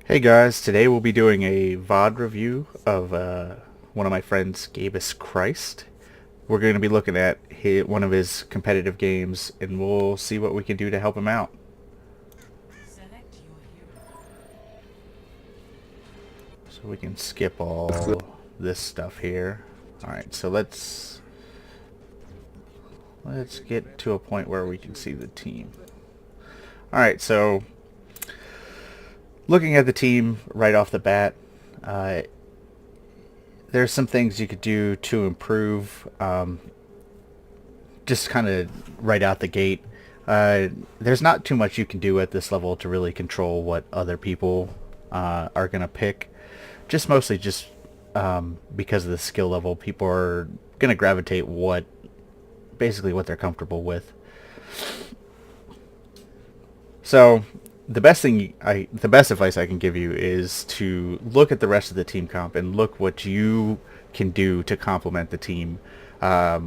Hey guys, today we'll be doing a VoD review of one of my friends, GabeusChrist. We're going to be looking at one of his competitive games, and we'll see what we can do to help him out. So we can skip all this stuff here. Alright, so let's get to a point where we can see the team. Alright, so looking at the team right off the bat, there's some things you could do to improve, just kind of right out the gate. There's not too much you can do at this level to really control what other people are going to pick. Just mostly just because of the skill level, people are going to gravitate basically what they're comfortable with. So the best advice I can give you is to look at the rest of the team comp and look what you can do to complement the team. I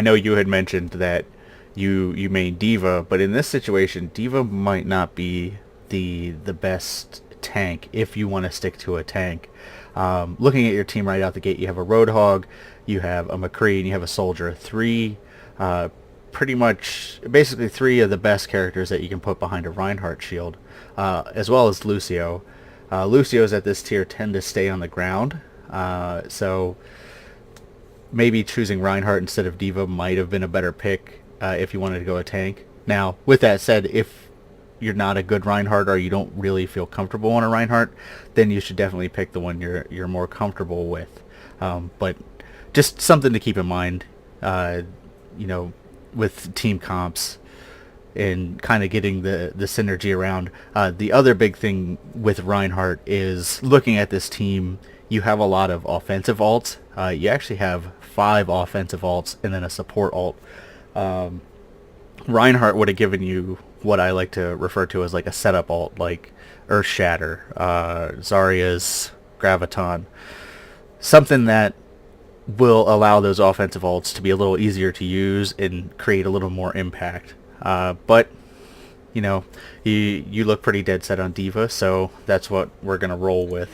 know you had mentioned that you main D.Va, but in this situation, D.Va might not be the best tank if you want to stick to a tank. Looking at your team right out the gate, you have a Roadhog, you have a McCree, and you have a Soldier. Basically three of the best characters that you can put behind a Reinhardt shield, as well as Lucio. Lucios at this tier tend to stay on the ground, so maybe choosing Reinhardt instead of D.Va might have been a better pick if you wanted to go a tank. Now, with that said, if you're not a good Reinhardt or you don't really feel comfortable on a Reinhardt, then you should definitely pick the one you're more comfortable with. But just something to keep in mind, with team comps and kind of getting the synergy around. The other big thing with Reinhardt is looking at this team. You have a lot of offensive alts. You actually have 5 offensive alts and then a support alt. Reinhardt would have given you what I like to refer to as like a setup alt, like Earth Shatter, Zarya's Graviton, something that will allow those offensive ults to be a little easier to use and create a little more impact. But you look pretty dead set on D.Va, so that's what we're gonna roll with.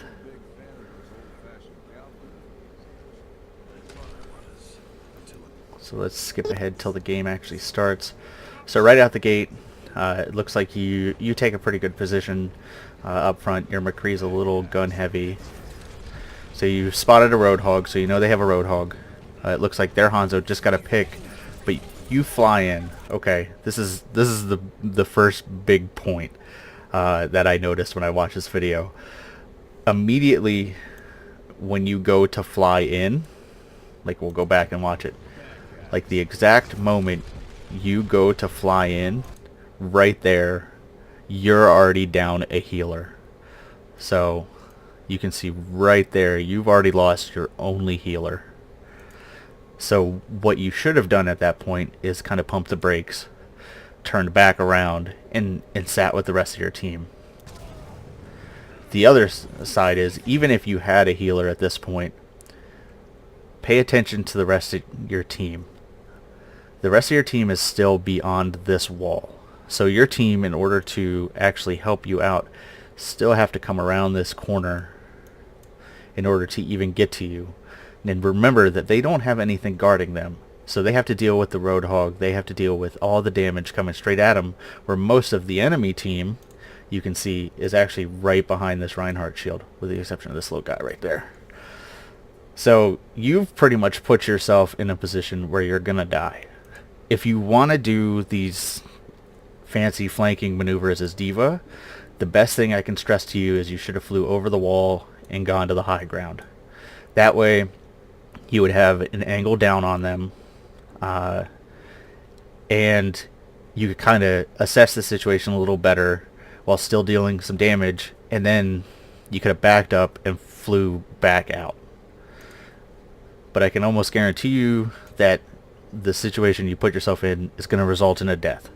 So let's skip ahead till the game actually starts. So right out the gate, it looks like you take a pretty good position up front. Your McCree's a little gun heavy. So you spotted a Roadhog, so you know they have a Roadhog. It looks like their Hanzo just got a pick, but you fly in. Okay, this is the first big point that I noticed when I watched this video. Immediately when you go to fly in, like we'll go back and watch it, like the exact moment you go to fly in, right there, you're already down a healer. So you can see right there, you've already lost your only healer. So what you should have done at that point is kind of pump the brakes, turned back around, and sat with the rest of your team. The other side is, even if you had a healer at this point, pay attention to the rest of your team. The rest of your team is still beyond this wall. So your team, in order to actually help you out, still have to come around this corner in order to even get to you. And remember that they don't have anything guarding them. So they have to deal with the Roadhog. They have to deal with all the damage coming straight at them, where most of the enemy team, you can see, is actually right behind this Reinhardt shield, with the exception of this little guy right there. So you've pretty much put yourself in a position where you're gonna die. If you want to do these fancy flanking maneuvers as D.Va, the best thing I can stress to you is you should have flew over the wall and gone to the high ground. That way you would have an angle down on them, and you could kind of assess the situation a little better while still dealing some damage, and then you could have backed up and flew back out. But I can almost guarantee you that the situation you put yourself in is going to result in a death.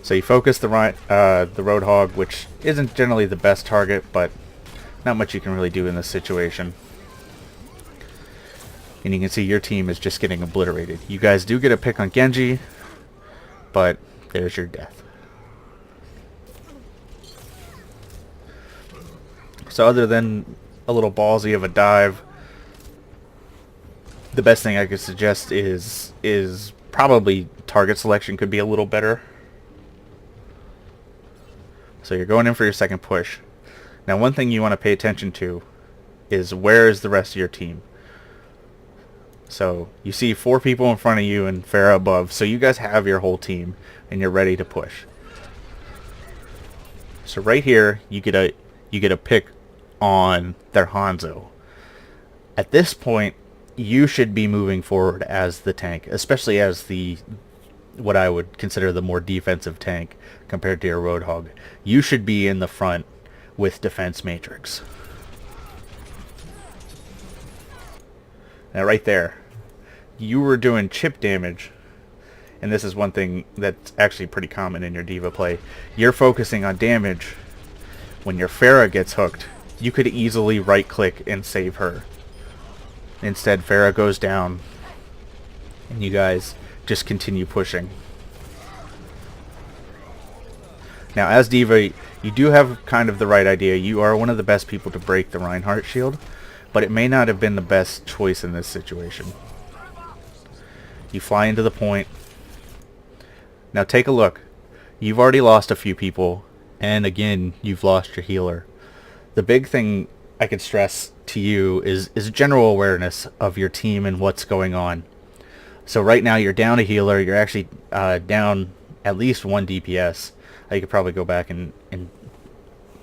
So you focus the Roadhog, which isn't generally the best target, but not much you can really do in this situation. And you can see your team is just getting obliterated. You guys do get a pick on Genji, but there's your death. So other than a little ballsy of a dive, the best thing I could suggest is probably target selection could be a little better. So you're going in for your second push. Now one thing you want to pay attention to is where is the rest of your team. So you see 4 people in front of you and Pharah above, so you guys have your whole team and you're ready to push. So right here you get a pick on their Hanzo. At this point you should be moving forward as the tank, especially as the what I would consider the more defensive tank compared to your Roadhog. You should be in the front with defense matrix. Now right there, you were doing chip damage, and this is one thing that's actually pretty common in your D.Va play. You're focusing on damage. When your Pharah gets hooked, you could easily right click and save her. Instead, Pharah goes down and you guys just continue pushing. Now as D.Va, you do have kind of the right idea. You are one of the best people to break the Reinhardt shield, but it may not have been the best choice in this situation. You fly into the point. Now take a look. You've already lost a few people, and again, you've lost your healer. The big thing I could stress to you is general awareness of your team and what's going on. So right now you're down a healer. You're actually down at least 1 DPS. You could probably go back and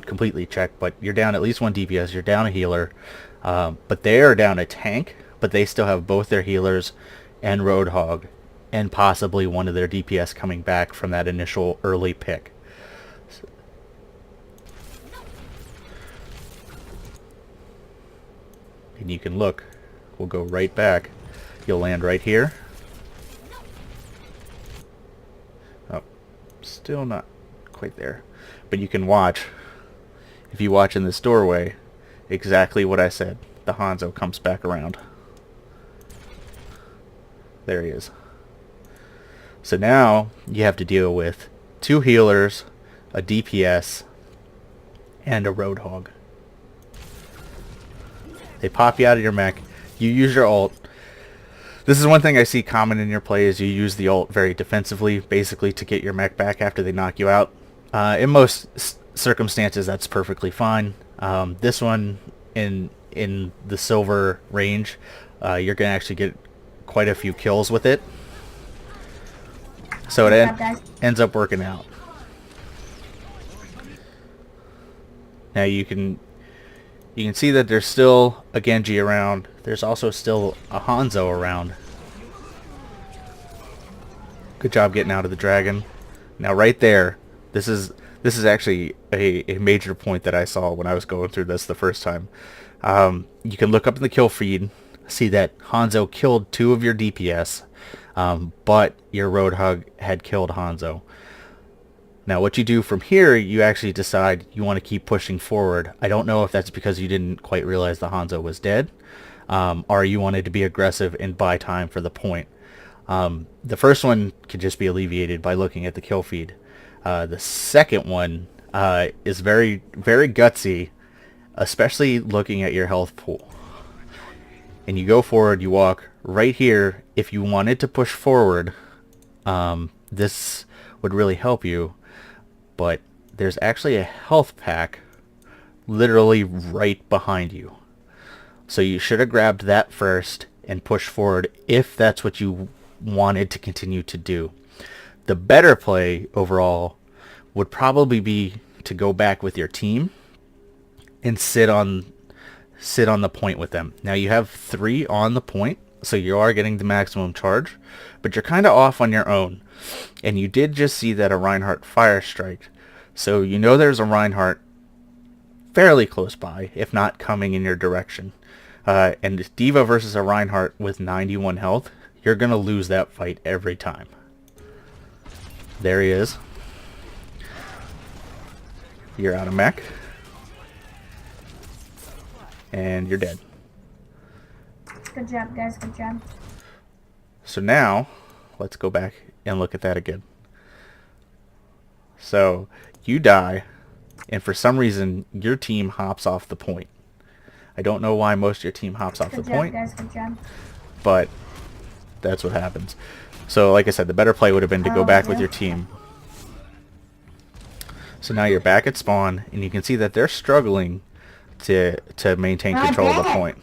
completely check, but you're down at least 1 DPS. You're down a healer, but they are down a tank, but they still have both their healers and Roadhog, and possibly one of their DPS coming back from that initial early pick. And you can look. We'll go right back. You'll land right here. Oh, still not quite there. But you can watch, if you watch in this doorway, exactly what I said. The Hanzo comes back around. There he is. So now you have to deal with 2 healers, a DPS, and a Roadhog. They pop you out of your mech. You use your ult. This is one thing I see common in your play, is you use the ult very defensively, basically to get your mech back after they knock you out. In most circumstances, that's perfectly fine. This one, in the silver range, you're going to actually get quite a few kills with it. So it ends up working out. Now you can see that there's still a Genji around. There's also still a Hanzo around. Good job getting out of the dragon. Now right there, this is actually a major point that I saw when I was going through this the first time. You can look up in the kill feed, see that Hanzo killed 2 of your DPS, but your Roadhog had killed Hanzo. Now what you do from here, you actually decide you want to keep pushing forward. I don't know if that's because you didn't quite realize the Hanzo was dead, or you wanted to be aggressive and buy time for the point. The first one can just be alleviated by looking at the kill feed. The second one is very, very gutsy, especially looking at your health pool. And you go forward, you walk right here. If you wanted to push forward, this would really help you. But there's actually a health pack literally right behind you. So you should have grabbed that first and pushed forward if that's what you wanted to continue to do. The better play overall would probably be to go back with your team and sit on the point with them. Now you have 3 on the point, so you are getting the maximum charge, but you're kind of off on your own. And you did just see that a Reinhardt fire strike. So you know there's a Reinhardt fairly close by, if not coming in your direction. And D.Va versus a Reinhardt with 91 health, you're going to lose that fight every time. There he is. You're out of mech. And you're dead. Good job, guys. Good job. So now, let's go back and look at that again. So, you die. and for some reason your team hops off the point. I don't know why most of your team hops off the point, guys, good job. but that's what happens. So like I said, the better play would have been to go back with your team. So now you're back at spawn, and you can see that they're struggling to maintain control of the point.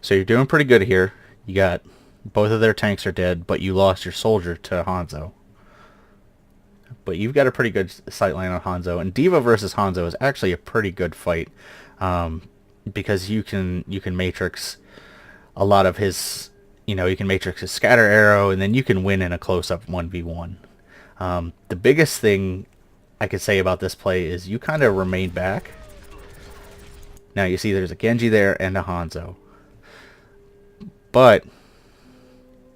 So you're doing pretty good here. You got both of their tanks are dead, but you lost your soldier to Hanzo. But you've got a pretty good sightline on Hanzo, and D.va versus Hanzo is actually a pretty good fight, because you can matrix a lot of his, you can matrix his scatter arrow, and then you can win in a close-up 1v1. The biggest thing I could say about this play is you kind of remain back. Now you see there's a Genji there and a Hanzo. But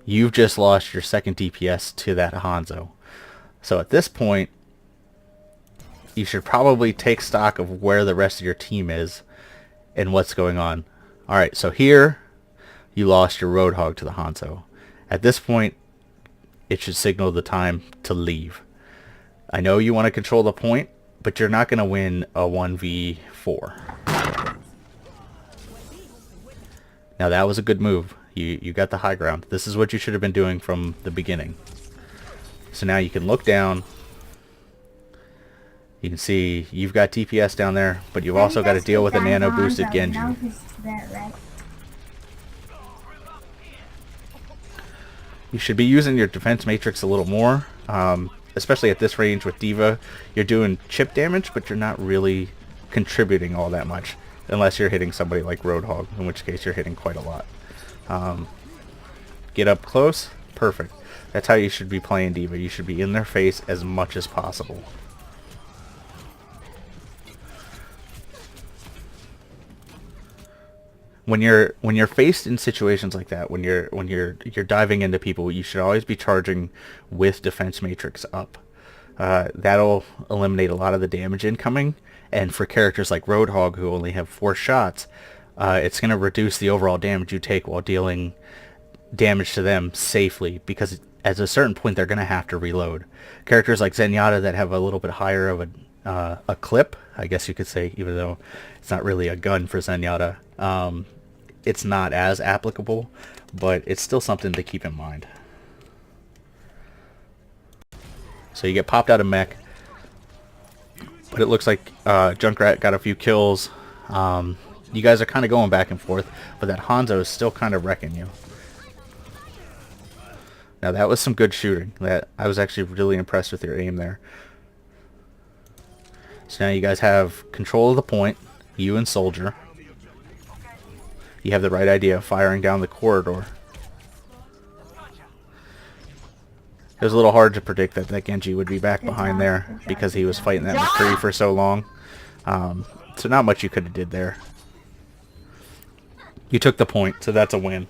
you've just lost your second DPS to that Hanzo. So at this point, you should probably take stock of where the rest of your team is and what's going on. Alright, so here you lost your Roadhog to the Hanzo. At this point, it should signal the time to leave. I know you want to control the point, but you're not going to win a 1v4. Now that was a good move. You got the high ground. This is what you should have been doing from the beginning. So now you can look down. You can see you've got TPS down there, but you've also got to deal with a nano boosted Genji. You should be using your defense matrix a little more, especially at this range with D.va. You're doing chip damage, but you're not really contributing all that much, unless you're hitting somebody like Roadhog, in which case you're hitting quite a lot. Get up close, perfect. That's how you should be playing D.va. You should be in their face as much as possible. When you're faced in situations like that, when you're diving into people, you should always be charging with defense matrix up. That'll eliminate a lot of the damage incoming, and for characters like Roadhog who only have 4 shots, it's going to reduce the overall damage you take while dealing damage to them safely, because at a certain point they're going to have to reload. Characters like Zenyatta that have a little bit higher of a clip, I guess you could say, even though it's not really a gun for Zenyatta, it's not as applicable, but it's still something to keep in mind. So you get popped out of mech, but it looks like Junkrat got a few kills. You guys are kind of going back and forth, but that Hanzo is still kind of wrecking you. Now that was some good shooting. That I was actually really impressed with your aim there. So now you guys have control of the point, you and Soldier. You have the right idea of firing down the corridor. It was a little hard to predict that Genji would be back behind there because he was fighting that McCree for so long. So not much you could have did there. You took the point, so that's a win.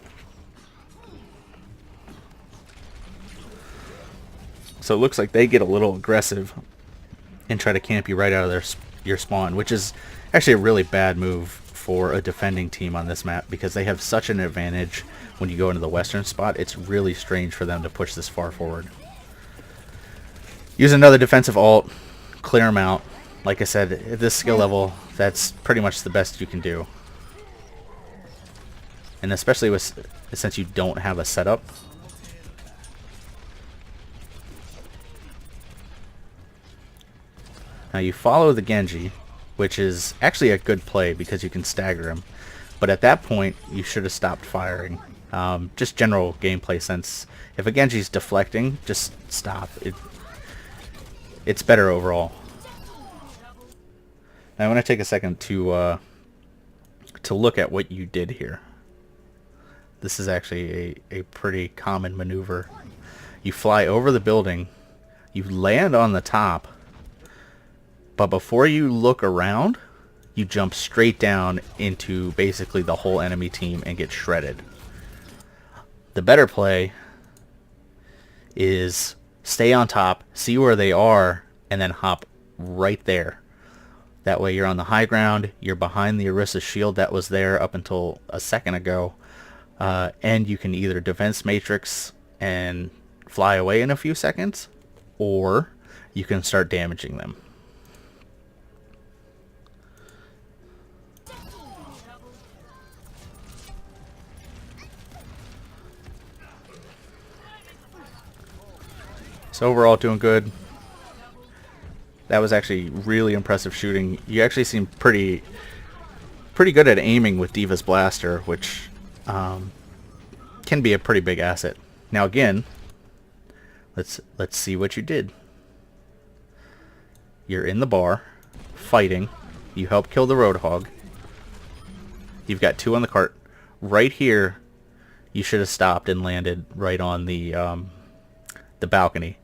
So it looks like they get a little aggressive and try to camp you right out of your spawn, which is actually a really bad move for a defending team on this map, because they have such an advantage when you go into the western spot. It's really strange for them to push this far forward. Use another defensive ult, clear them out. Like I said, at this skill level, that's pretty much the best you can do. And especially since you don't have a setup. Now you follow the Genji, which is actually a good play because you can stagger him. But at that point, you should have stopped firing. Just general gameplay sense. If a Genji's deflecting, just stop. It's better overall. Now I want to take a second to look at what you did here. This is actually a pretty common maneuver. You fly over the building, you land on the top, but before you look around, you jump straight down into basically the whole enemy team and get shredded. The better play is stay on top, see where they are, and then hop right there. That way you're on the high ground, you're behind the Orisa shield that was there up until a second ago. and you can either defense matrix and fly away in a few seconds, or you can start damaging them. So overall, doing good. That was actually really impressive shooting. You actually seem pretty good at aiming with D.va's blaster, which can be a pretty big asset. Now again, let's see what you did. You're in the bar, fighting. You help kill the Roadhog. You've got 2 on the cart. Right here, you should have stopped and landed right on the balcony.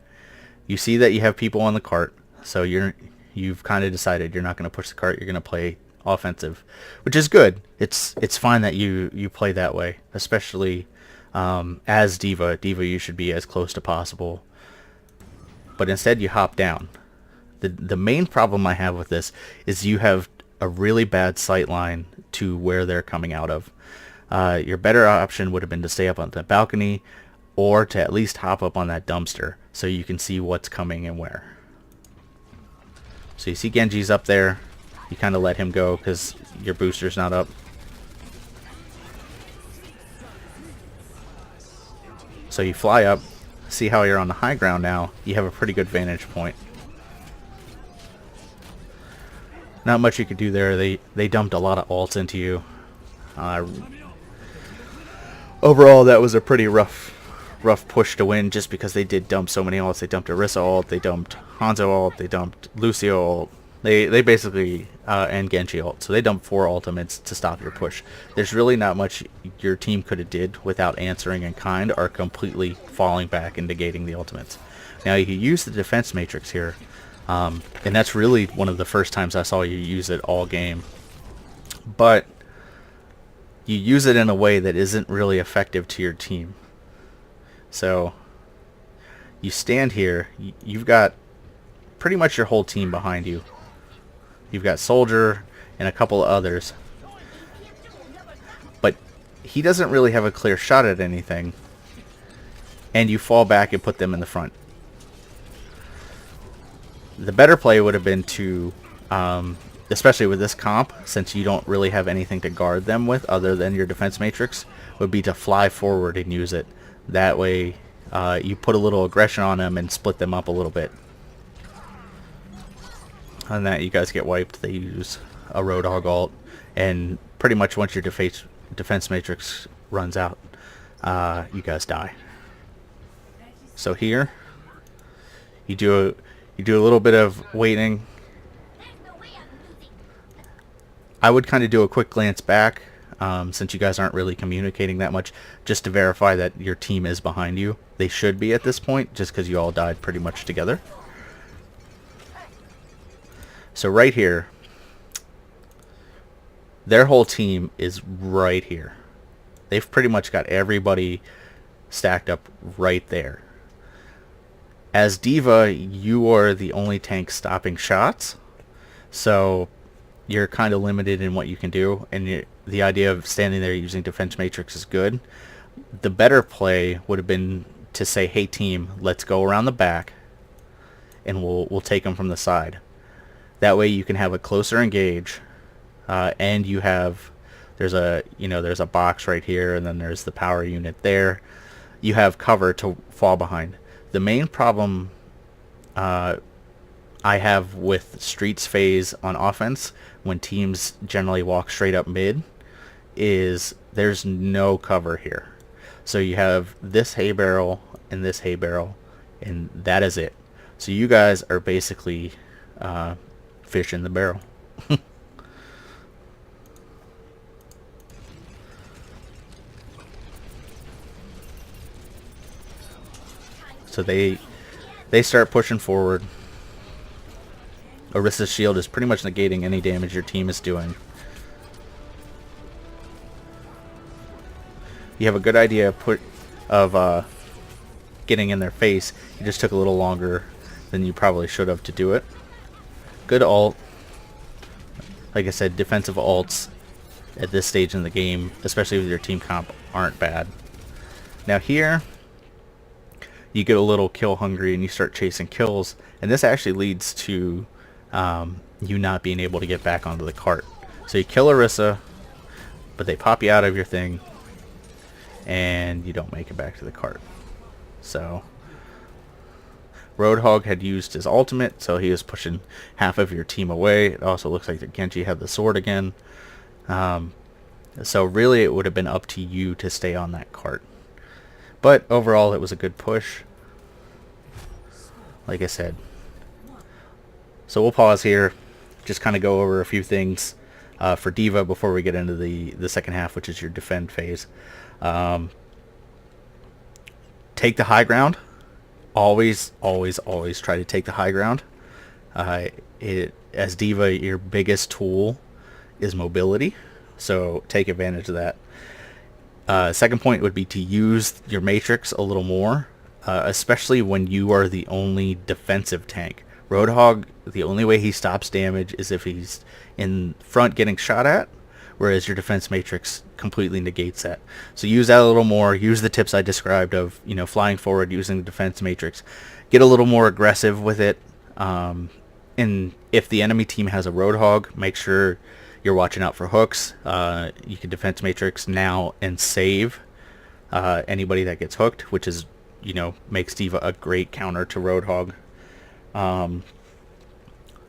You see that you have people on the cart, so you've kind of decided you're not going to push the cart. You're going to play offensive, which is good. It's fine that you play that way, especially as D.va. D.va, you should be as close to possible, but instead you hop down. The main problem I have with this is you have a really bad sight line to where they're coming out of. Your better option would have been to stay up on the balcony, or to at least hop up on that dumpster so you can see what's coming and where. So you see Genji's up there. You kind of let him go because your booster's not up. So you fly up, see how you're on the high ground now. You have a pretty good vantage point. Not much you could do there. They dumped a lot of ults into you. Overall, that was a pretty rough push to win, just because they did dump so many ults. They dumped Orisa ult, they dumped Hanzo ult, they dumped Lucio ult. They basically, and Genji ult. So they dumped 4 ultimates to stop your push. There's really not much your team could have did without answering in kind or completely falling back and negating the ultimates. Now you use the defense matrix here, and that's really one of the first times I saw you use it all game. But you use it in a way that isn't really effective to your team. So you stand here, you've got pretty much your whole team behind you. You've got Soldier and a couple of others, but he doesn't really have a clear shot at anything, and you fall back and put them in the front. The better play would have been to, especially with this comp, since you don't really have anything to guard them with other than your defense matrix, would be to fly forward and use it. That way, you put a little aggression on them and split them up a little bit. On that, you guys get wiped. They use a Roadhog ult, and pretty much once your defense matrix runs out, you guys die. So here, you do a little bit of waiting. I would kind of do a quick glance back, since you guys aren't really communicating that much, just to verify that your team is behind you. They should be at this point, just because you all died pretty much together. So right here, their whole team is right here. They've pretty much got everybody stacked up right there. As D.va, you are the only tank stopping shots, so you're kind of limited in what you can do, and the idea of standing there using defense matrix is good. The better play would have been to say, hey team, let's go around the back, and we'll take them from the side. That way you can have a closer engage, and you have, there's a box right here, and then there's the power unit there. You have cover to fall behind. The main problem I have with Street's phase on offense, when teams generally walk straight up mid, is there's no cover here. So you have this hay barrel and this hay barrel, and that is it. So you guys are basically fish in the barrel. So they start pushing forward. Orisa's shield is pretty much negating any damage your team is doing. You have a good idea of getting in their face. You just took a little longer than you probably should have to do it. Good ult. Like I said, defensive ults at this stage in the game, especially with your team comp, aren't bad. Now here, you get a little kill hungry and you start chasing kills, and this actually leads to you not being able to get back onto the cart. So you kill Orisa, but they pop you out of your thing, and you don't make it back to the cart. So Roadhog had used his ultimate, so he was pushing half of your team away. It also looks like that Genji had the sword again. So really it would have been up to you to stay on that cart. But overall it was a good push, like I said. So we'll pause here, just kind of go over a few things for D.Va before we get into the second half, which is your defend phase. Take the high ground. Always try to take the high ground. As D.Va, your biggest tool is mobility, so take advantage of that. Second point would be to use your matrix a little more, especially when you are the only defensive tank. Roadhog, the only way he stops damage is if he's in front getting shot at, whereas your defense matrix completely negates that. So use that a little more. Use the tips I described of, flying forward, using the defense matrix. Get a little more aggressive with it. And if the enemy team has a Roadhog, make sure you're watching out for hooks. You can defense matrix now and save anybody that gets hooked, which is, makes D.Va a great counter to Roadhog.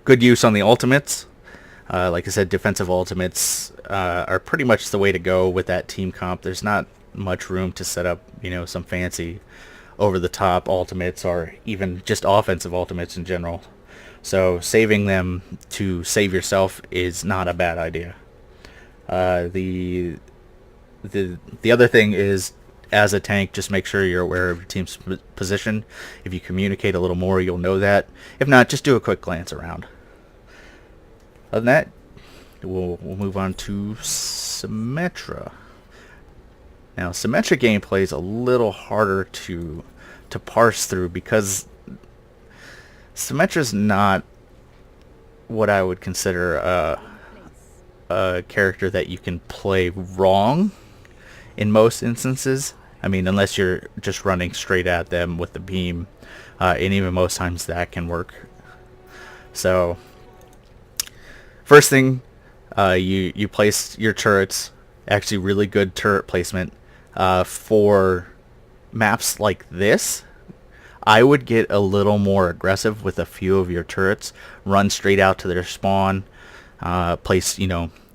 Good use on the ultimates. Like I said, defensive ultimates are pretty much the way to go with that team comp. There's not much room to set up, some fancy over-the-top ultimates or even just offensive ultimates in general. So saving them to save yourself is not a bad idea. The other thing is, as a tank, just make sure you're aware of your team's position. If you communicate a little more, you'll know that. If not, just do a quick glance around. Other than that, we'll move on to Symmetra. Now, Symmetra gameplay is a little harder to parse through because Symmetra's not what I would consider a character that you can play wrong in most instances. I mean, unless you're just running straight at them with the beam, and even most times that can work. So first thing, you place your turrets, actually really good turret placement. For maps like this, I would get a little more aggressive with a few of your turrets, run straight out to their spawn, place,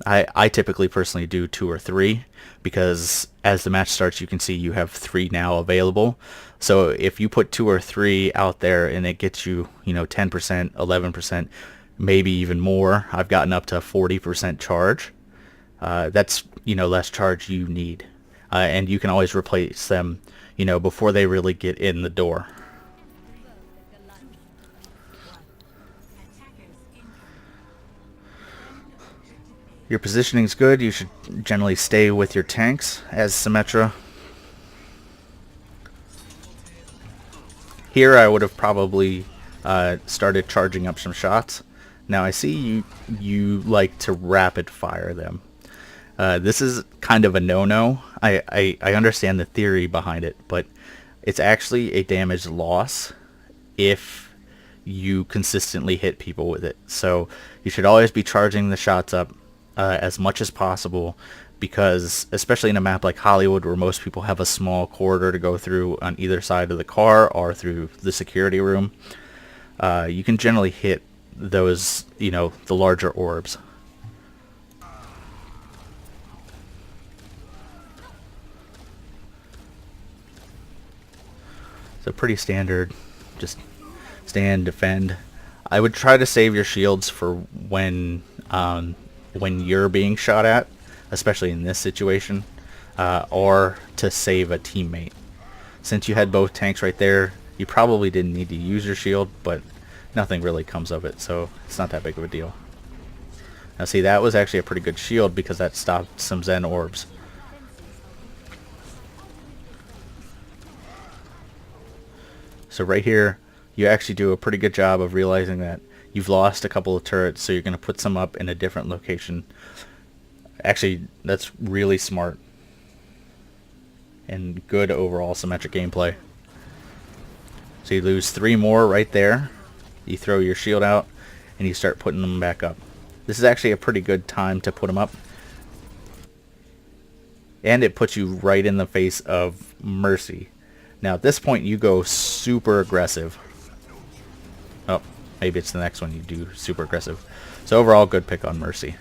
I typically personally do 2 or 3, because as the match starts you can see you have 3 now available. So if you put 2 or 3 out there and it gets you, 10%, 11%, maybe even more. I've gotten up to 40% charge. That's, less charge you need. And you can always replace them, before they really get in the door. Your positioning is good. You should generally stay with your tanks as Symmetra. Here I would have probably started charging up some shots. Now I see you like to rapid fire them. This is kind of a no-no. I understand the theory behind it, but it's actually a damage loss if you consistently hit people with it. So you should always be charging the shots up as much as possible, because especially in a map like Hollywood where most people have a small corridor to go through on either side of the car or through the security room, you can generally hit those, the larger orbs. So pretty standard, just stand, defend. I would try to save your shields for when you're being shot at, especially in this situation, or to save a teammate. Since you had both tanks right there, you probably didn't need to use your shield, but nothing really comes of it, so it's not that big of a deal. Now see, that was actually a pretty good shield because that stopped some Zen orbs. So right here, you actually do a pretty good job of realizing that you've lost a couple of turrets, so you're going to put some up in a different location. Actually, that's really smart. And good overall symmetric gameplay. So you lose 3 more right there. You throw your shield out, and you start putting them back up. This is actually a pretty good time to put them up. And it puts you right in the face of Mercy. Now at this point you go super aggressive. Oh, maybe it's the next one you do super aggressive. So overall, good pick on Mercy.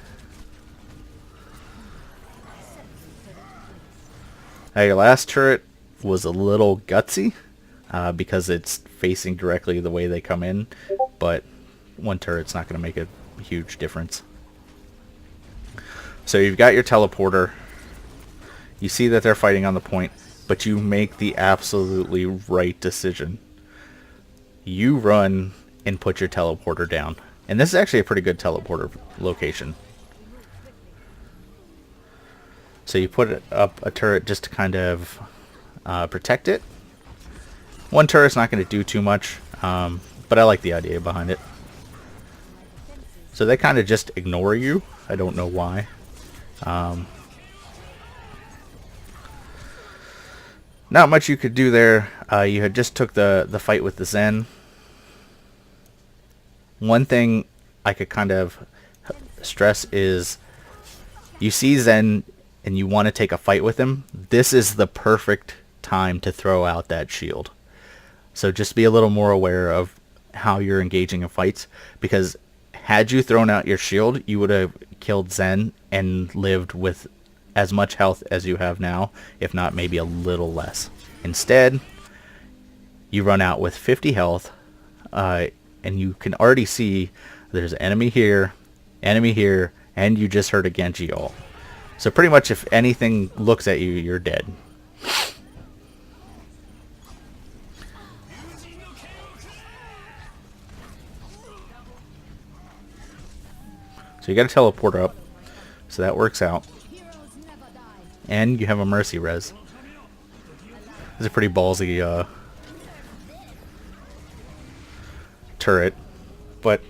Now your last turret was a little gutsy because it's facing directly the way they come in, but one turret's not going to make a huge difference. So you've got your teleporter. You see that they're fighting on the point, but you make the absolutely right decision. You run and put your teleporter down. And this is actually a pretty good teleporter location. So you put up a turret just to kind of protect it. One turret's not going to do too much, but I like the idea behind it. So they kind of just ignore you. I don't know why. Not much you could do there. You had just took the fight with the Zen. One thing I could kind of stress is you see Zen and you want to take a fight with him. This is the perfect time to throw out that shield. So just be a little more aware of how you're engaging in fights, because had you thrown out your shield, you would have killed Zen and lived with as much health as you have now, if not maybe a little less. Instead, you run out with 50 health, and you can already see there's an enemy here, and you just heard a Genji ult. So pretty much if anything looks at you, you're dead. So you got to teleport up, so that works out. And you have a Mercy res. It's a pretty ballsy turret, but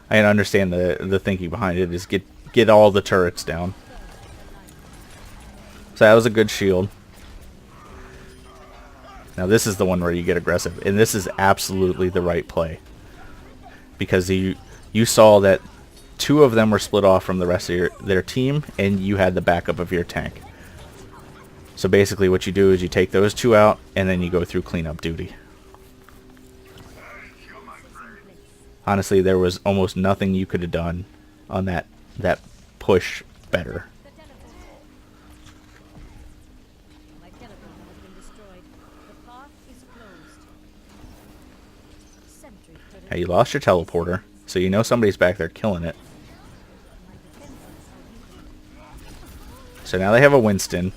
I understand the thinking behind it is get all the turrets down. So that was a good shield. Now this is the one where you get aggressive, and this is absolutely the right play, because you saw that 2 of them were split off from the rest of their team, and you had the backup of your tank. So basically what you do is you take those 2 out, and then you go through cleanup duty. Honestly, there was almost nothing you could have done on that push better. Now you lost your teleporter, so you know somebody's back there killing it. So now they have a Winston,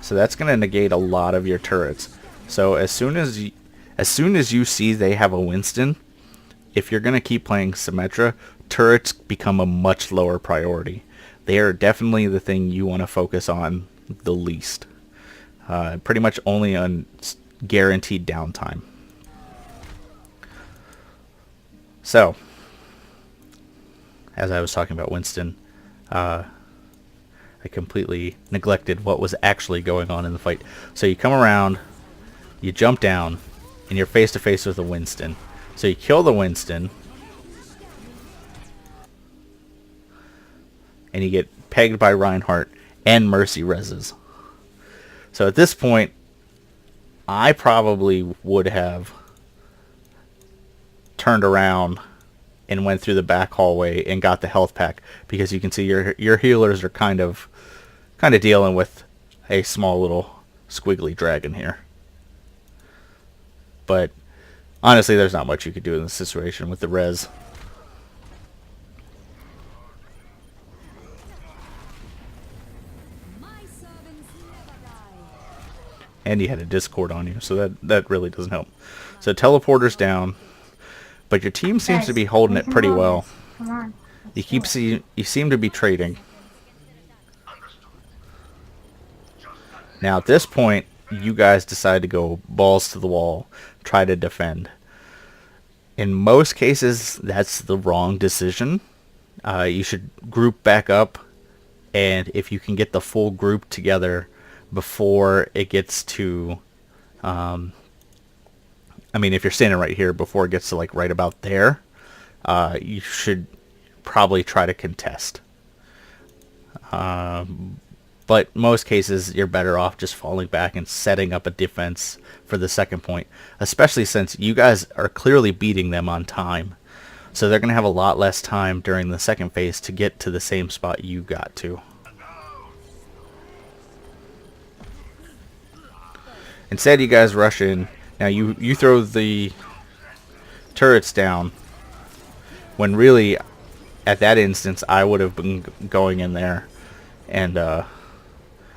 so that's going to negate a lot of your turrets. So as soon as you see they have a Winston, if you're going to keep playing Symmetra, turrets become a much lower priority. They are definitely the thing you want to focus on the least. Pretty much only on guaranteed downtime. So, as I was talking about Winston, I completely neglected what was actually going on in the fight. So you come around, you jump down, and you're face to face with a Winston. So you kill the Winston, and you get pegged by Reinhardt and Mercy reses. So at this point, I probably would have turned around and went through the back hallway and got the health pack, because you can see your healers are kind of dealing with a small little squiggly dragon here. But honestly, there's not much you could do in this situation with the res. And you had a Discord on you, so that really doesn't help. So teleporter's down, but your team seems to be holding it pretty well. Come on. You seem to be trading. Now at this point, you guys decide to go balls to the wall, try to defend. In most cases, that's the wrong decision. You should group back up, and if you can get the full group together before it gets to, I mean, if you're standing right here, before it gets to like right about there, you should probably try to contest. But most cases, you're better off just falling back and setting up a defense for the second point, especially since you guys are clearly beating them on time. So they're going to have a lot less time during the second phase to get to the same spot you got to. Instead, you guys rush in. Now you throw the turrets down, when really, at that instance, I would have been going in there and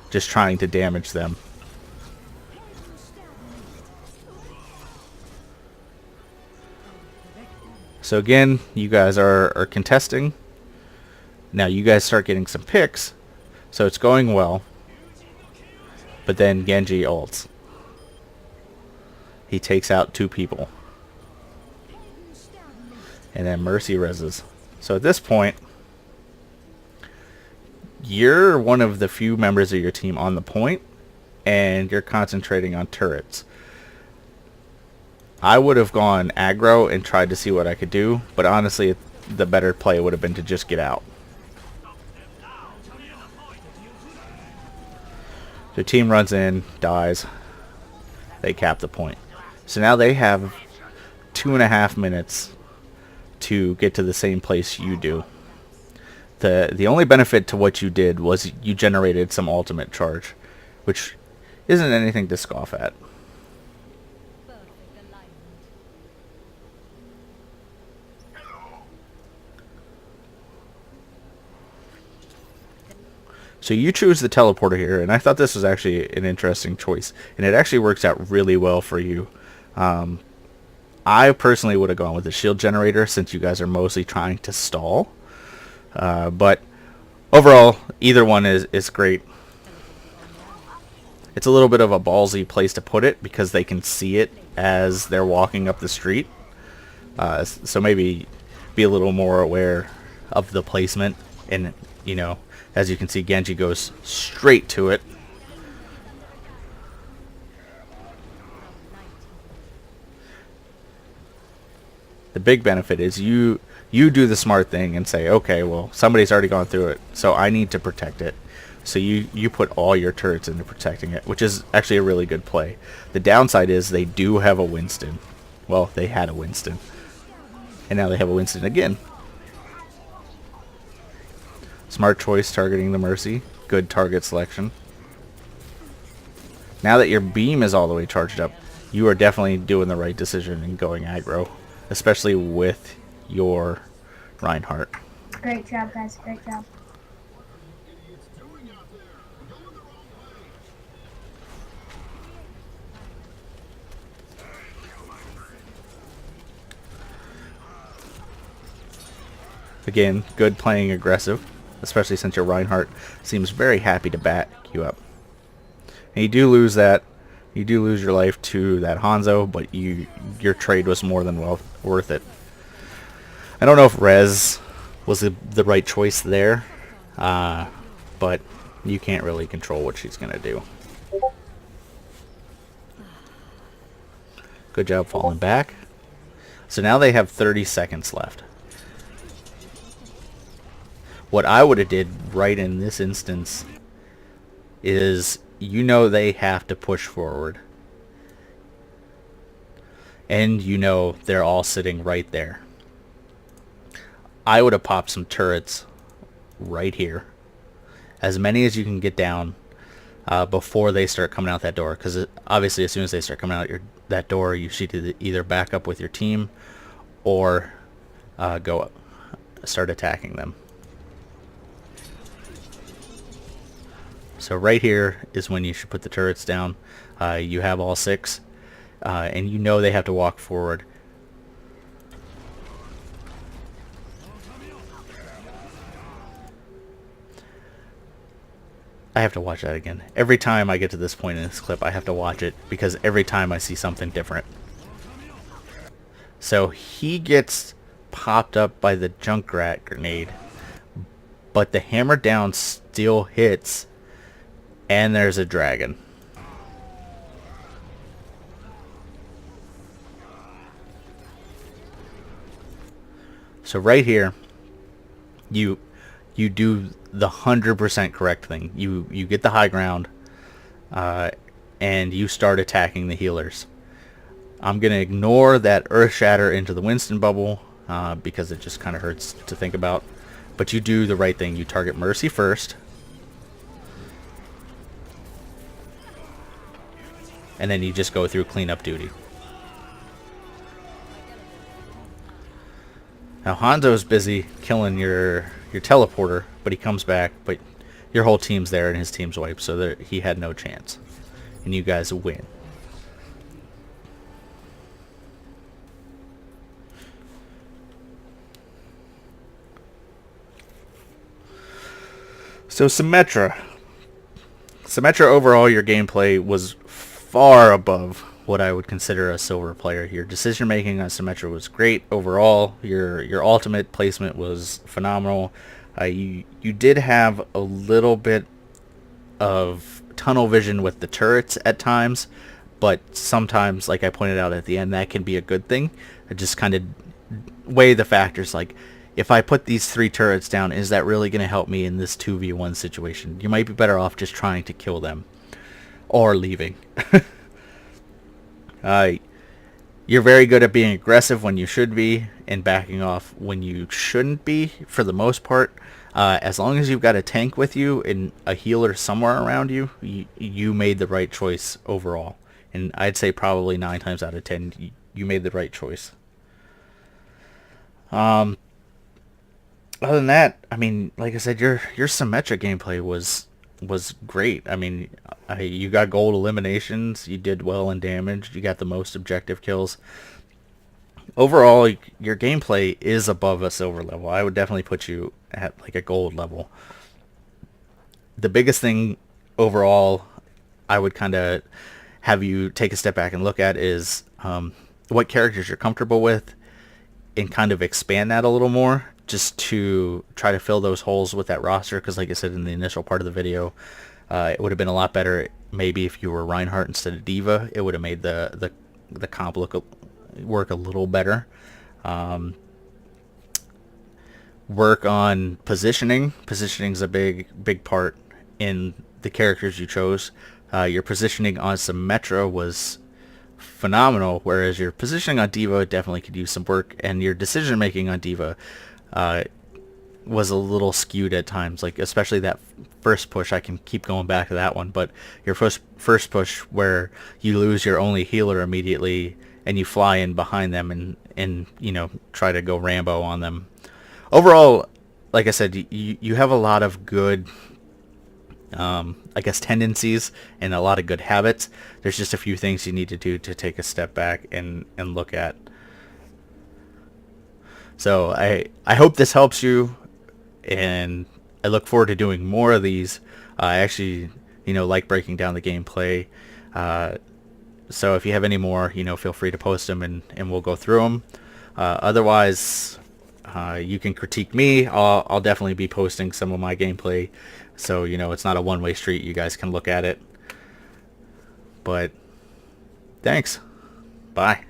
just trying to damage them. So again, you guys are contesting. Now you guys start getting some picks, so it's going well. But then Genji ults. He takes out 2 people. And then Mercy reses. So at this point, you're one of the few members of your team on the point, and you're concentrating on turrets. I would have gone aggro and tried to see what I could do, but honestly, the better play would have been to just get out. The team runs in, dies. They cap the point. So now they have 2.5 minutes to get to the same place you do. The only benefit to what you did was you generated some ultimate charge, which isn't anything to scoff at. So you choose the teleporter here, and I thought this was actually an interesting choice, and it actually works out really well for you. I personally would have gone with the shield generator since you guys are mostly trying to stall. But overall, either one is great. It's a little bit of a ballsy place to put it because they can see it as they're walking up the street. So maybe be a little more aware of the placement. And, you know, as you can see, Genji goes straight to it. The big benefit is you do the smart thing and say, okay, well, somebody's already gone through it, so I need to protect it. So you put all your turrets into protecting it, which is actually a really good play. The downside is they do have a Winston. Well, they had a Winston. And now they have a Winston again. Smart choice targeting the Mercy. Good target selection. Now that your beam is all the way charged up, you are definitely doing the right decision in going aggro, especially with your Reinhardt. Great job, guys. Great job. Again, good playing aggressive, especially since your Reinhardt seems very happy to back you up. And you do lose that. You do lose your life to that Hanzo, but your trade was more than well worth it. I don't know if Rez was the right choice there, but you can't really control what she's going to do. Good job falling back. So now they have 30 seconds left. What I would have did right in this instance is, you know, they have to push forward. And you know they're all sitting right there. I would have popped some turrets right here. As many as you can get down before they start coming out that door. Because obviously as soon as they start coming out that door, you should either back up with your team or go up, start attacking them. So right here is when you should put the turrets down. You have all 6, and you know they have to walk forward. I have to watch that again. Every time I get to this point in this clip, I have to watch it, because every time I see something different. So he gets popped up by the Junkrat grenade, but the hammer down still hits, and there's a dragon. So right here, you do the 100% correct thing. You get the high ground, and you start attacking the healers. I'm gonna ignore that Earth Shatter into the Winston bubble because it just kind of hurts to think about. But you do the right thing. You target Mercy first, and then you just go through cleanup duty. Now Hanzo's busy killing your teleporter, but he comes back, but your whole team's there and his team's wiped, so he had no chance. And you guys win. So Symmetra overall, your gameplay was far above what I would consider a silver player. Your decision making on Symmetra was great overall. Your ultimate placement was phenomenal. You did have a little bit of tunnel vision with the turrets at times, but sometimes, like I pointed out at the end, that can be a good thing. I just kind of weigh the factors, like, if I put these 3 turrets down, is that really going to help me in this 2v1 situation? You might be better off just trying to kill them or leaving. You're very good at being aggressive when you should be and backing off when you shouldn't be, for the most part. As long as you've got a tank with you and a healer somewhere around you, you made the right choice overall. And I'd say probably 9 times out of 10, you made the right choice. Other than that, I mean, like I said, your Symmetra gameplay was great. I mean, you got gold eliminations, you did well in damage, you got the most objective kills. Overall, your gameplay is above a silver level. I would definitely put you at like a gold level. The biggest thing overall I would kind of have you take a step back and look at is what characters you're comfortable with, and kind of expand that a little more, just to try to fill those holes with that roster. Because like I said in the initial part of the video, it would have been a lot better maybe if you were Reinhardt instead of D.Va. It would have made the comp work a little better. Work on positioning. Positioning's a big part in the characters you chose. Your positioning on Symmetra was phenomenal, whereas your positioning on D.Va definitely could use some work, and your decision making on D.Va was a little skewed at times, like especially that first push. I can keep going back to that one, but your first push where you lose your only healer immediately and you fly in behind them and you know, try to go Rambo on them. Overall, like I said, you have a lot of good I guess tendencies and a lot of good habits. There's just a few things you need to do to take a step back and look at. So I hope this helps you, and I look forward to doing more of these. I actually, you know, like breaking down the gameplay. So if you have any more, you know, feel free to post them and we'll go through them. Otherwise, you can critique me. I'll definitely be posting some of my gameplay, so you know it's not a one-way street. You guys can look at it. But thanks. Bye.